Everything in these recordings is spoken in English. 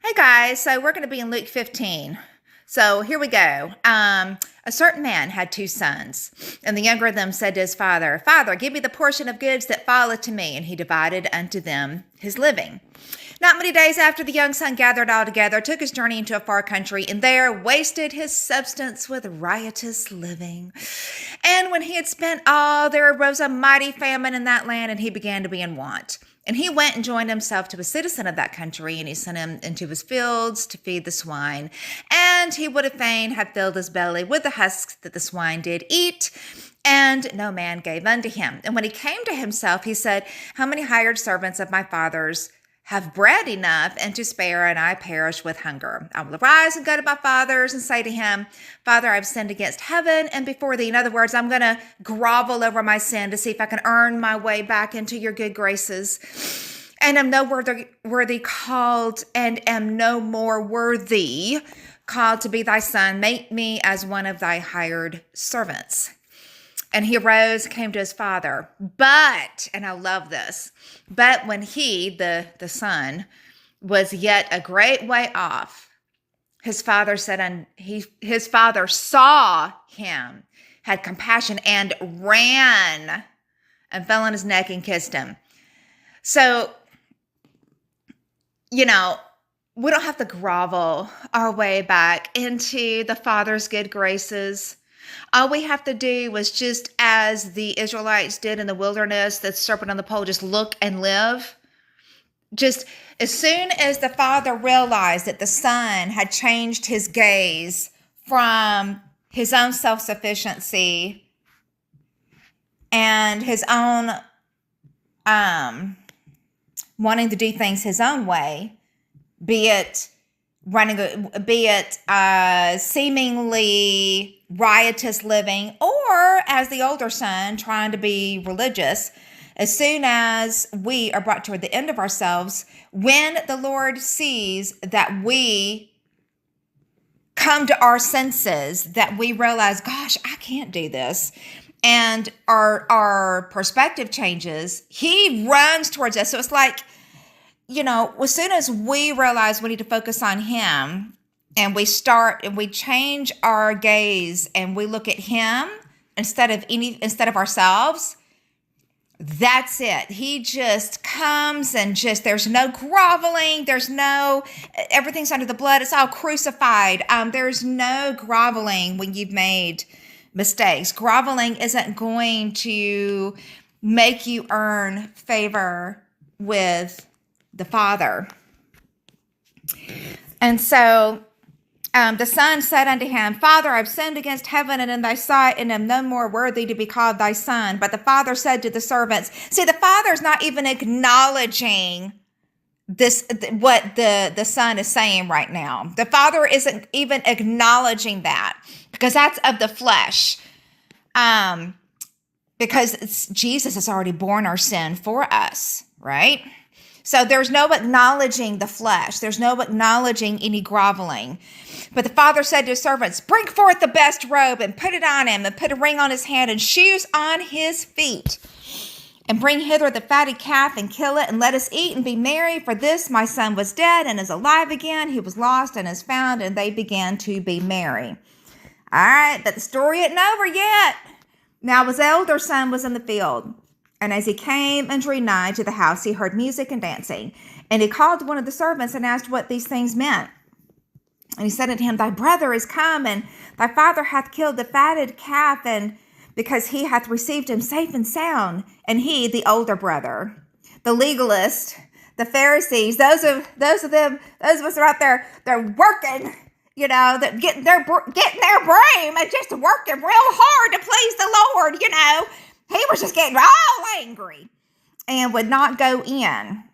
Hey guys, so we're going to be in Luke 15. So here we go. A certain man had two sons, and the younger of them said to his father, Father, give me the portion of goods that falleth to me. And he divided unto them his living. Not many days after, the young son gathered all together, took his journey into a far country, and there wasted his substance with riotous living. And when he had spent all, there arose a mighty famine in that land, and he began to be in want. And he went and joined himself to a citizen of that country, and he sent him into his fields to feed the swine. And he would have fain have filled his belly with the husks that the swine did eat, and no man gave unto him. And when he came to himself, he said, How many hired servants of my father's have bread enough and to spare, and I perish with hunger? I will arise and go to my father's and say to him, Father, I've sinned against heaven and before thee. In other words, I'm going to grovel over my sin to see if I can earn my way back into your good graces. And am no worthy called, and am no more worthy called to be thy son. Make me as one of thy hired servants. And he arose, came to his father. But, and I love this, but when he, the son, was yet a great way off, his father said, and his father saw him, had compassion, and ran and fell on his neck and kissed him. So, we don't have to grovel our way back into the Father's good graces. All we have to do was, just as the Israelites did in the wilderness, the serpent on the pole, just look and live. Just as soon as the Father realized that the Son had changed his gaze from his own self-sufficiency and his own wanting to do things his own way, be it seemingly riotous living, or as the older son trying to be religious, as soon as we are brought toward the end of ourselves, when the Lord sees that we come to our senses, that we realize, gosh, I can't do this, and our perspective changes, he runs towards us. So it's like, as soon as we realize we need to focus on him, and we change our gaze and we look at him instead of ourselves, that's it. He just comes and there's no groveling. Everything's under the blood. It's all crucified. There's no groveling when you've made mistakes. Groveling isn't going to make you earn favor with the Father. And so the son said unto him, Father, I've sinned against heaven and in thy sight, and am no more worthy to be called thy son. But the father said to the servants, see, the father's not even acknowledging this, what the son is saying right now. The father isn't even acknowledging that, because that's of the flesh. Because Jesus has already borne our sin for us, right? So there's no acknowledging the flesh. There's no acknowledging any groveling. But the father said to his servants, bring forth the best robe and put it on him, and put a ring on his hand and shoes on his feet. And bring hither the fatted calf and kill it, and let us eat and be merry. For this my son was dead and is alive again. He was lost and is found. And they began to be merry. All right, but the story isn't over yet. Now his elder son was in the field. And as he came and drew nigh to the house, he heard music and dancing. And he called one of the servants and asked what these things meant. And he said unto him, Thy brother is come, and thy father hath killed the fatted calf, and because he hath received him safe and sound. And he, the older brother, the legalist, the Pharisees, those of us are out there, they're working, that getting their brain and just working real hard to please the Lord, He was just getting all angry and would not go in.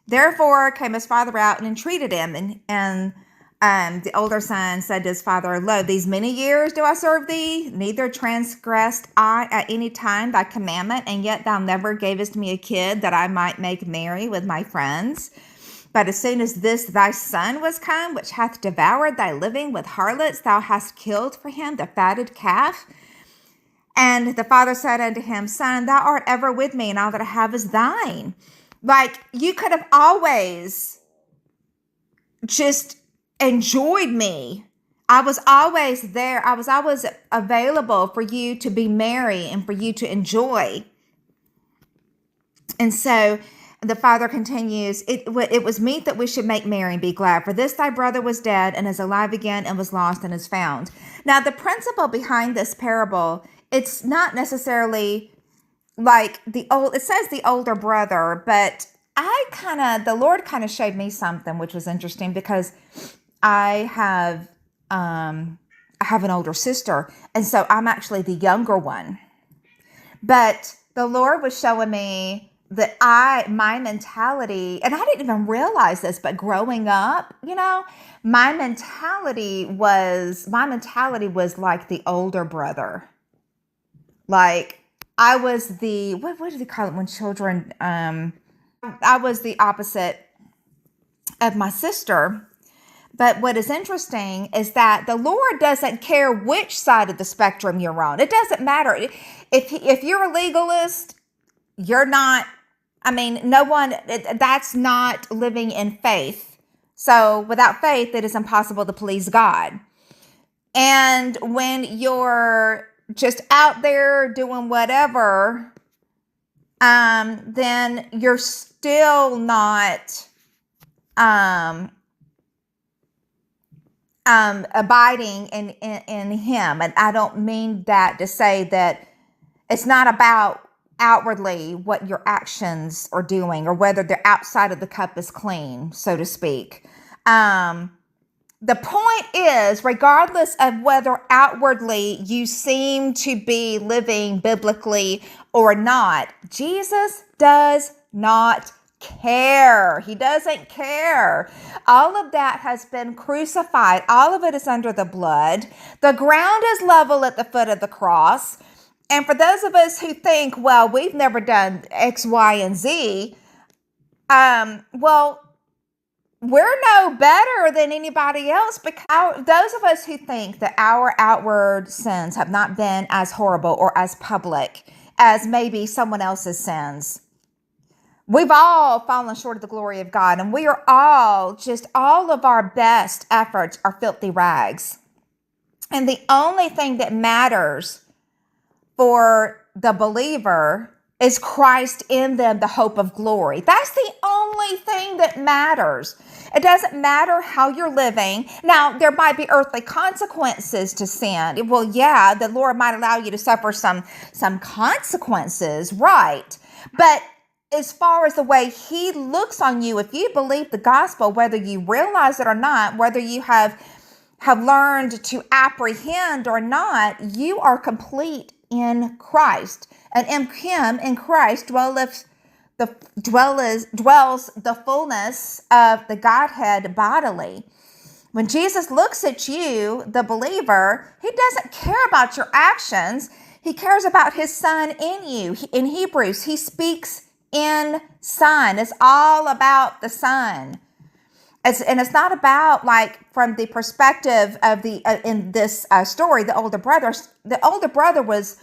Therefore came his father out and entreated him. And the older son said to his father, Lo, these many years do I serve thee, neither transgressed I at any time thy commandment, and yet thou never gavest me a kid that I might make merry with my friends. But as soon as this thy son was come, which hath devoured thy living with harlots, thou hast killed for him the fatted calf. And the father said unto him, Son, thou art ever with me, and all that I have is thine. Like, you could have always just enjoyed me. I was always there. I was always available for you to be merry and for you to enjoy. And so the father continues, it was meet that we should make merry and be glad. For this thy brother was dead and is alive again and was lost and is found. Now, the principle behind this parable, it's not necessarily like it says the older brother, but the Lord kind of showed me something, which was interesting because I have an older sister. And so I'm actually the younger one. But the Lord was showing me that my mentality, and I didn't even realize this, but growing up, my mentality was like the older brother. Like I was the, what do they call it when children, I was the opposite of my sister. But what is interesting is that the Lord doesn't care which side of the spectrum you're on. It doesn't matter. If you're a legalist, you're not, no one, that's not living in faith. So without faith, it is impossible to please God. And when you're just out there doing whatever, then you're still not abiding in Him. And I don't mean that to say that it's not about outwardly what your actions are doing or whether the outside of the cup is clean, so to speak. The point is, regardless of whether outwardly you seem to be living biblically or not, Jesus does not care. He doesn't care. All of that has been crucified. All of it is under the blood. The ground is level at the foot of the cross. And for those of us who think, well, we've never done X, Y, and Z, well, we're no better than anybody else, because those of us who think that our outward sins have not been as horrible or as public as maybe someone else's sins, we've all fallen short of the glory of God, and we are all of our best efforts are filthy rags. And the only thing that matters for the believer is Christ in them, the hope of glory. That's the only thing that matters. It doesn't matter how you're living. Now, there might be earthly consequences to sin. Well, yeah, the Lord might allow you to suffer some consequences, right? But as far as the way He looks on you, if you believe the gospel, whether you realize it or not, whether you have learned to apprehend or not, you are complete in Christ. And in Him, in Christ, dwells the fullness of the Godhead bodily. When Jesus looks at you, the believer, He doesn't care about your actions. He cares about His Son in you. In Hebrews, He speaks in Son. It's all about the Son. And it's not about, like, from the perspective of in this story, the older brother. The older brother was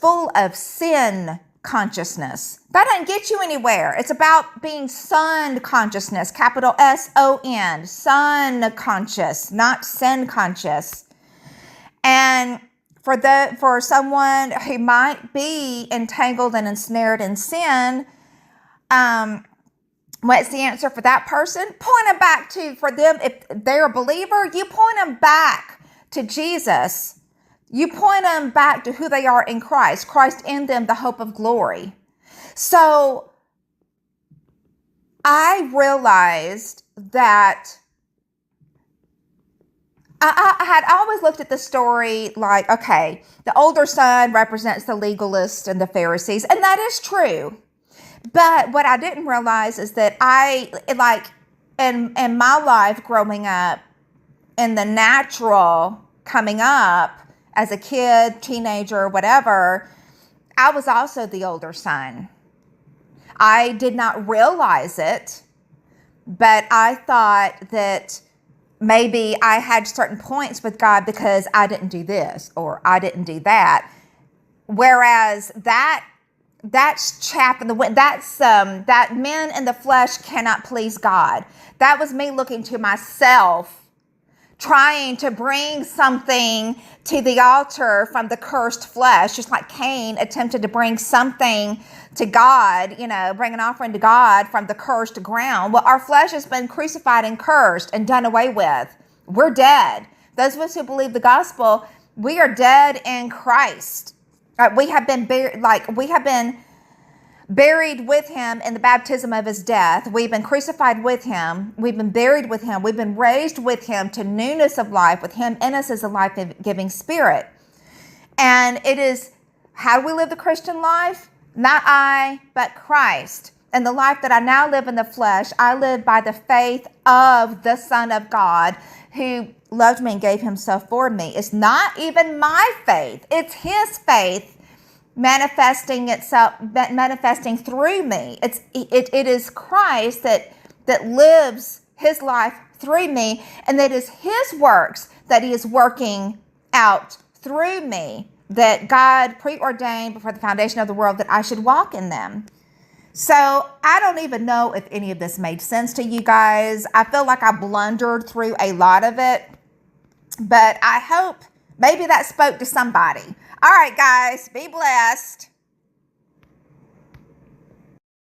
full of sin consciousness. That doesn't get you anywhere. It's about being son consciousness, capital S-O-N, son conscious, not sin conscious. And for someone who might be entangled and ensnared in sin, what's the answer for that person? Point them back for them, if they're a believer, you point them back to Jesus. You point them back to who they are in Christ. Christ in them, the hope of glory. So I realized that I had always looked at the story like, okay, the older son represents the legalists and the Pharisees, and that is true. But what I didn't realize is that in my life growing up, in the natural coming up as a kid, teenager, whatever, I was also the older son. I did not realize it, but I thought that maybe I had certain points with God because I didn't do this or I didn't do that. Whereas that that's chaff in the wind. That's that men in the flesh cannot please God. That was me looking to myself, trying to bring something to the altar from the cursed flesh, just like Cain attempted to bring something to God, bring an offering to God from the cursed ground. Well, our flesh has been crucified and cursed and done away with. We're dead. Those of us who believe the gospel, we are dead in Christ. We have been buried with him in the baptism of his death. We've been crucified with him. We've been buried with him. We've been raised with him to newness of life, with him in us as a life-giving spirit. And it is, how do we live the Christian life? Not I, but Christ. And the life that I now live in the flesh, I live by the faith of the Son of God who loved me and gave himself for me. It's not even my faith. It's his faith manifesting through me. It is Christ that lives his life through me, and that is his works that he is working out through me, that God preordained before the foundation of the world that I should walk in them. So I don't even know if any of this made sense to you guys. I feel like I blundered through a lot of it, but I hope maybe that spoke to somebody. All right, guys, be blessed.